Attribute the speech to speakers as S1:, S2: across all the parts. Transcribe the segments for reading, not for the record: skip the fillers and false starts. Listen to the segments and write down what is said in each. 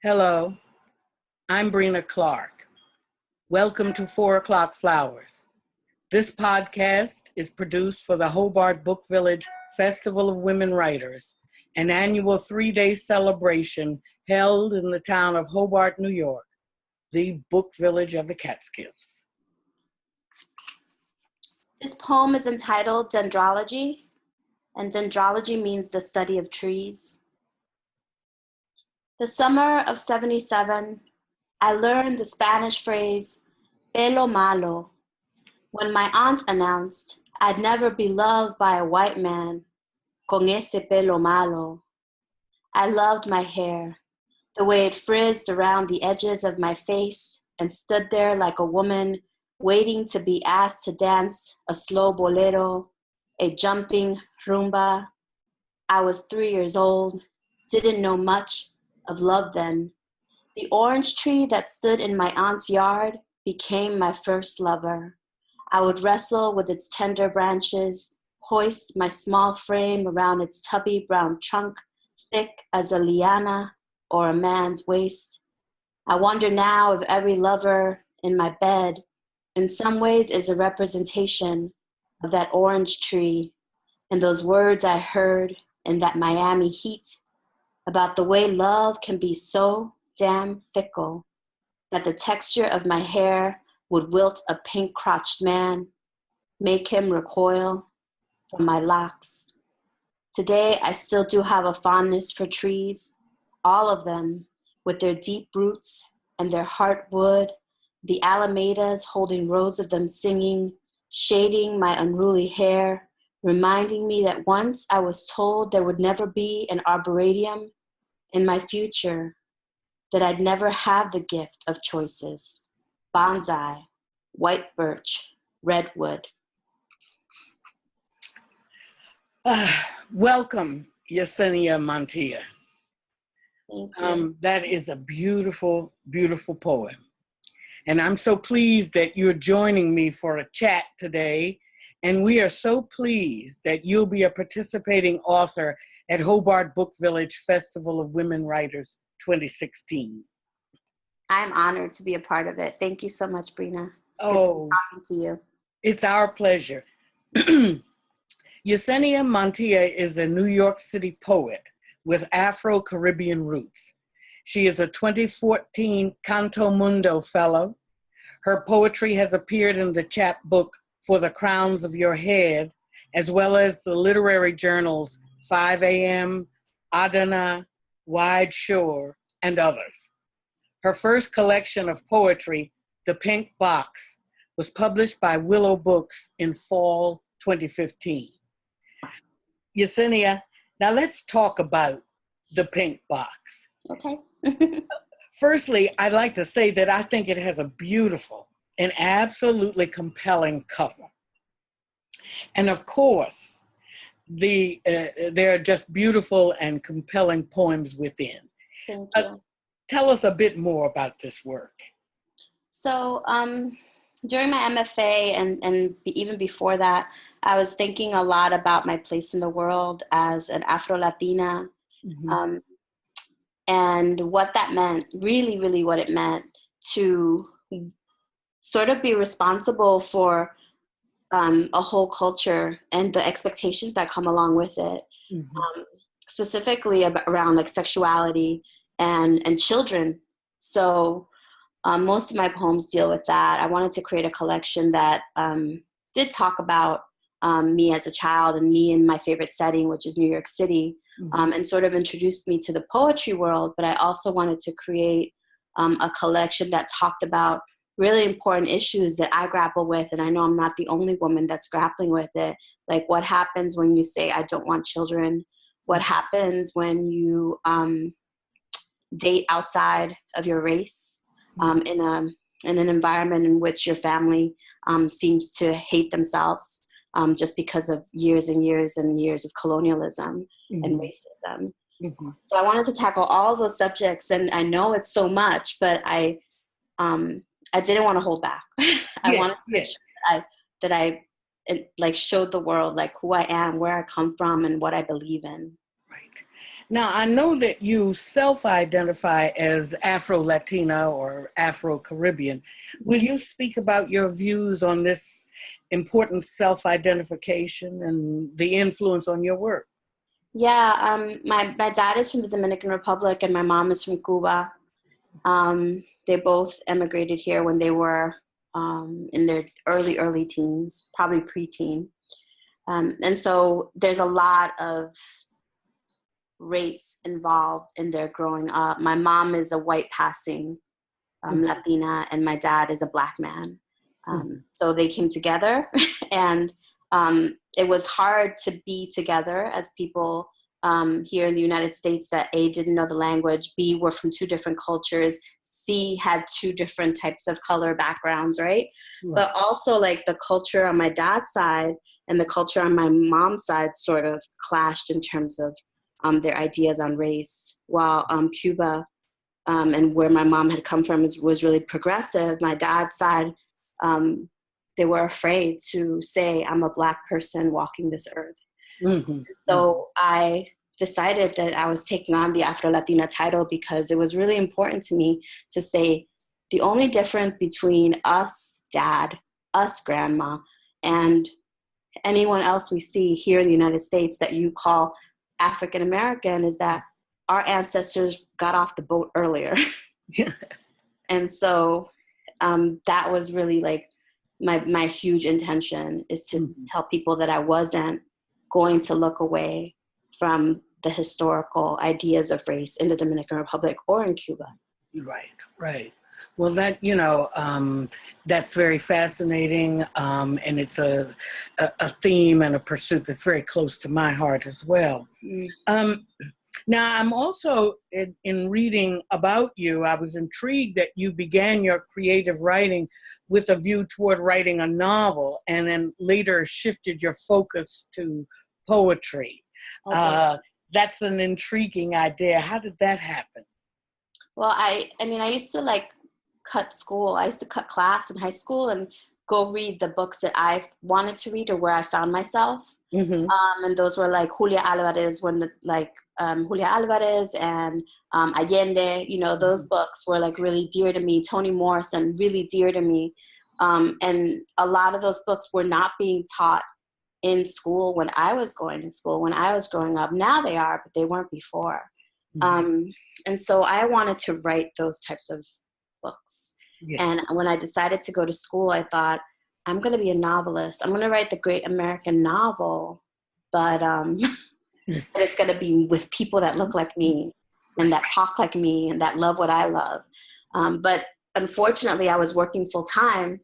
S1: Hello, I'm Breena Clarke. Welcome to 4 O'Clock Flowers. This podcast is produced for the Hobart Book Village Festival of Women Writers, an annual 3-day celebration held in the town of Hobart, New York, the book village of the Catskills.
S2: This poem is entitled Dendrology, and dendrology means the study of trees. The summer of '77, I learned the Spanish phrase, pelo malo, when my aunt announced I'd never be loved by a white man, con ese pelo malo. I loved my hair, the way it frizzed around the edges of my face and stood there like a woman waiting to be asked to dance a slow bolero, a jumping rumba. I was 3 years old, didn't know much of love then. The orange tree that stood in my aunt's yard became my first lover. I would wrestle with its tender branches, hoist my small frame around its tubby brown trunk, thick as a liana or a man's waist. I wonder now if every lover in my bed in some ways is a representation of that orange tree and those words I heard in that Miami heat about the way love can be so damn fickle that the texture of my hair would wilt a pink-crotched man, make him recoil from my locks. Today, I still do have a fondness for trees, all of them, with their deep roots and their heartwood, the alamedas holding rows of them singing, shading my unruly hair, reminding me that once I was told there would never be an arboretum in my future, that I'd never have the gift of choices. Bonsai, white birch, redwood.
S1: Welcome, Yesenia Montilla.
S2: Thank you.
S1: That is a beautiful, beautiful poem. And I'm so pleased that you're joining me for a chat today. And we are so pleased that you'll be a participating author at Hobart Book Village Festival of Women Writers 2016.
S2: I'm honored to be a part of it. Thank you so much, Breena. It's good to be talking to you.
S1: It's our pleasure. Yesenia Montilla is a New York City poet with Afro-Caribbean roots. She is a 2014 Canto Mundo Fellow. Her poetry has appeared in the chapbook For the Crowns of Your Head, as well as the literary journals 5 a.m., Adana, Wide Shore, and others. Her first collection of poetry, The Pink Box, was published by Willow Books in fall 2015. Yesenia, now let's talk about The Pink Box.
S2: Okay.
S1: Firstly, I'd like to say that I think it has a beautiful and absolutely compelling cover. And of course, there are just beautiful and compelling poems within.
S2: Thank you.
S1: Tell us a bit more about this work.
S2: So during my MFA and even before that, I was thinking a lot about my place in the world as an Afro-Latina, and what that meant, really, really what it meant to sort of be responsible for a whole culture and the expectations that come along with it, specifically around like sexuality and children. So most of my poems deal with that. I wanted to create a collection that did talk about me as a child and me in my favorite setting, which is New York City, and sort of introduced me to the poetry world. But I also wanted to create a collection that talked about really important issues that I grapple with, and I know I'm not the only woman that's grappling with it. Like, what happens when you say, I don't want children? What happens when you date outside of your race in an environment in which your family seems to hate themselves just because of years and years and years of colonialism and racism. So I wanted to tackle all those subjects, and I know it's so much, but I didn't want to hold back. I wanted to make sure that I like showed the world like who I am, where I come from, and what I believe in.
S1: Right. Now, I know that you self-identify as Afro-Latina or Afro-Caribbean. Will you speak about your views on this important self-identification and the influence on your work?
S2: Yeah, my dad is from the Dominican Republic and my mom is from Cuba. They both emigrated here when they were in their early teens, probably preteen. And so there's a lot of race involved in their growing up. My mom is a white passing Latina, and my dad is a Black man. So they came together, and it was hard to be together as people here in the United States that A, didn't know the language, B, were from two different cultures, C, had two different types of color backgrounds, right? But also like the culture on my dad's side and the culture on my mom's side sort of clashed in terms of their ideas on race. While Cuba and where my mom had come from was really progressive, my dad's side, they were afraid to say, I'm a Black person walking this earth. So I decided that I was taking on the Afro-Latina title because it was really important to me to say the only difference between us, Dad, us, Grandma, and anyone else we see here in the United States that you call African American is that our ancestors got off the boat earlier. And so that was really like my huge intention, is to tell people that I wasn't going to look away from the historical ideas of race in the Dominican Republic or in Cuba.
S1: Right. Well, that, that's very fascinating, and it's a theme and a pursuit that's very close to my heart as well. Now, I'm also, in reading about you, I was intrigued that you began your creative writing with a view toward writing a novel, and then later shifted your focus to poetry. Okay. That's an intriguing idea. How did that happen?
S2: Well, I mean, I used to like cut school. I used to cut class in high school and go read the books that I wanted to read or where I found myself. And those were like Julia Alvarez, Julia Alvarez and Allende, those books were like really dear to me. Toni Morrison, really dear to me. And a lot of those books were not being taught in school when I was going to school, when I was growing up. Now they are, but they weren't before. And so I wanted to write those types of books. Yes. And when I decided to go to school, I thought, I'm going to be a novelist. I'm going to write the great American novel, but it's going to be with people that look like me and that talk like me and that love what I love. But unfortunately, I was working full time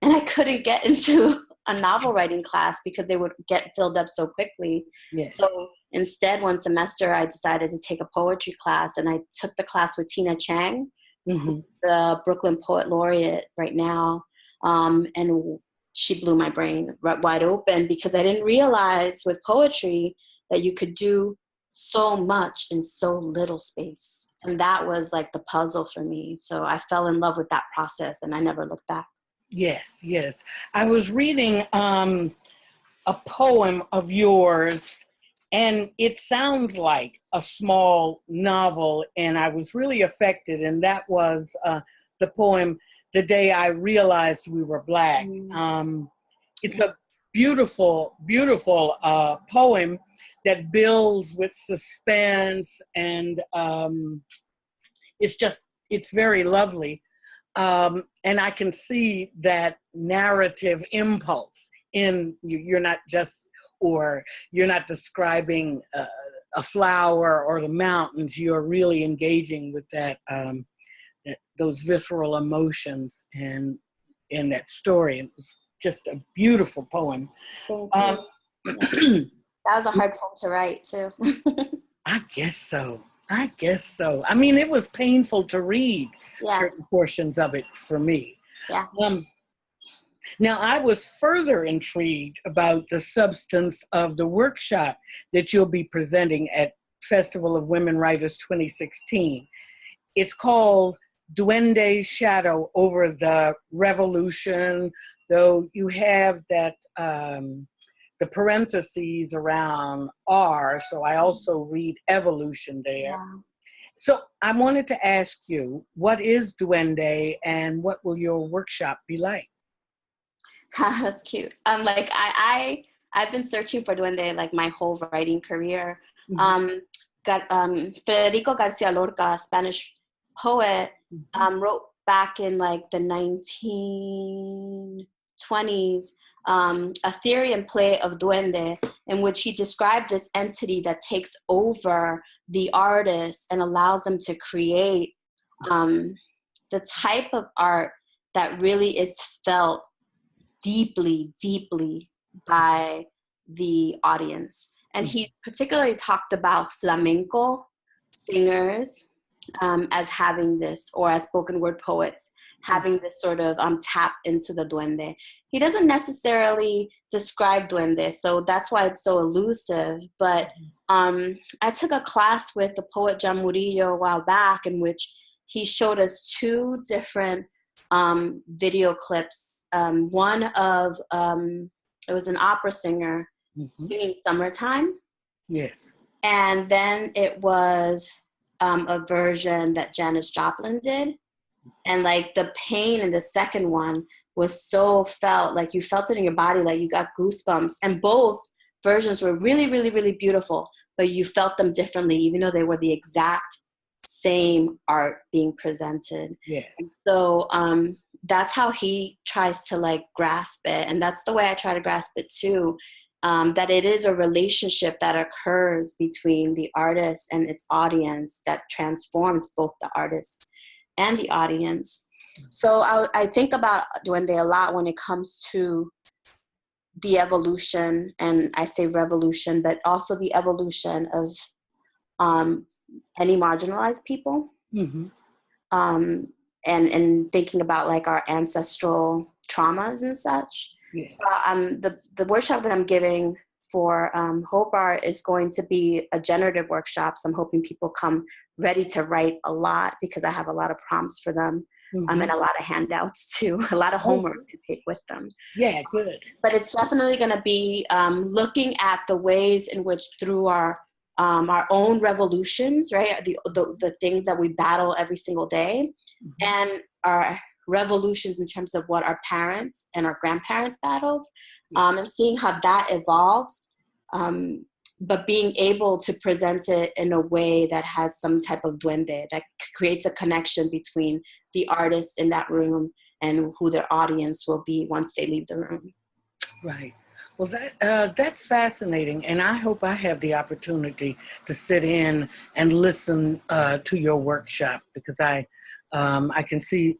S2: and I couldn't get into a novel writing class because they would get filled up so quickly. Yes. So instead, one semester, I decided to take a poetry class, and I took the class with Tina Chang, the Brooklyn Poet Laureate right now. And she blew my brain wide open because I didn't realize with poetry that you could do so much in so little space. And that was like the puzzle for me. So I fell in love with that process and I never looked back.
S1: Yes. I was reading a poem of yours, and it sounds like a small novel, and I was really affected, and that was the poem, The Day I Realized We Were Black. It's a beautiful poem that builds with suspense, and it's very lovely. And I can see that narrative impulse in you. You're not describing a flower or the mountains. You're really engaging with those visceral emotions and in that story. It was just a beautiful poem.
S2: Thank you. That was a hard poem to write too.
S1: I guess so. I mean, it was painful to read certain portions of it for me.
S2: Yeah.
S1: Now, I was further intrigued about the substance of the workshop that you'll be presenting at Festival of Women Writers 2016. It's called Duende's Shadow Over the Revolution, though you have that the parentheses around R, so I also read evolution there.
S2: Yeah.
S1: So I wanted to ask you, what is Duende and what will your workshop be like?
S2: That's cute. Like I've been searching for duende like my whole writing career.
S1: Mm-hmm.
S2: Federico Garcia Lorca, Spanish poet,
S1: Mm-hmm.
S2: wrote back in like the 1920s a theory and play of duende in which he described this entity that takes over the artist and allows them to create the type of art that really is felt deeply, deeply by the audience. And he particularly talked about flamenco singers as having this, or as spoken word poets, having this sort of tap into the duende. He doesn't necessarily describe duende, so that's why it's so elusive. But I took a class with the poet John Murillo a while back in which he showed us two different video clips. One of, it was an opera singer singing Summertime.
S1: Yes.
S2: And then it was a version that Janis Joplin did. And like the pain in the second one was so felt, like you felt it in your body, like you got goosebumps. And both versions were really, really, really beautiful, but you felt them differently, even though they were the exact same art being presented.
S1: Yes.
S2: And so that's how he tries to like grasp it. And that's the way I try to grasp it too. That it is a relationship that occurs between the artist and its audience that transforms both the artist and the audience. So I think about Duende a lot when it comes to the evolution, and I say revolution, but also the evolution of any marginalized people.
S1: Mm-hmm.
S2: And thinking about like our ancestral traumas and such.
S1: Yeah.
S2: So the workshop that I'm giving for Hobart is going to be a generative workshop. So I'm hoping people come ready to write a lot because I have a lot of prompts for them. And a lot of handouts too, a lot of homework to take with them.
S1: Yeah, good.
S2: But it's definitely going to be looking at the ways in which through our own revolutions, right? The things that we battle every single day, and our revolutions in terms of what our parents and our grandparents battled, and seeing how that evolves, but being able to present it in a way that has some type of duende, that creates a connection between the artist in that room and who their audience will be once they leave the room.
S1: Right. Well, that's fascinating, and I hope I have the opportunity to sit in and listen to your workshop because I can see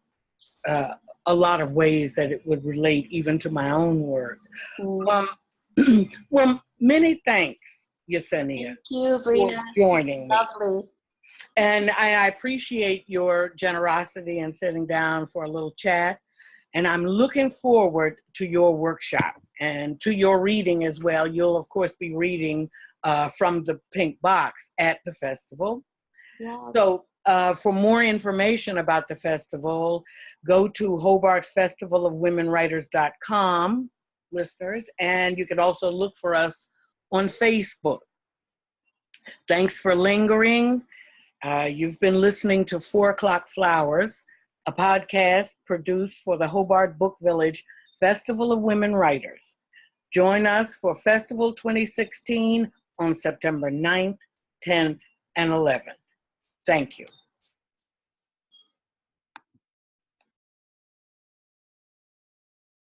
S1: a lot of ways that it would relate even to my own work. Well, many thanks, Yesenia.
S2: Thank you, Breena.
S1: For joining me.
S2: Lovely.
S1: And I appreciate your generosity in sitting down for a little chat. And I'm looking forward to your workshop and to your reading as well. You'll, of course, be reading from the Pink Box at the festival.
S2: Yeah.
S1: So for more information about the festival, go to HobartFestivalOfWomenWriters.com, listeners, and you can also look for us on Facebook. Thanks for lingering. You've been listening to 4 O'Clock Flowers, a podcast produced for the Hobart Book Village Festival of Women Writers. Join us for Festival 2016 on September 9th, 10th, and 11th. Thank you.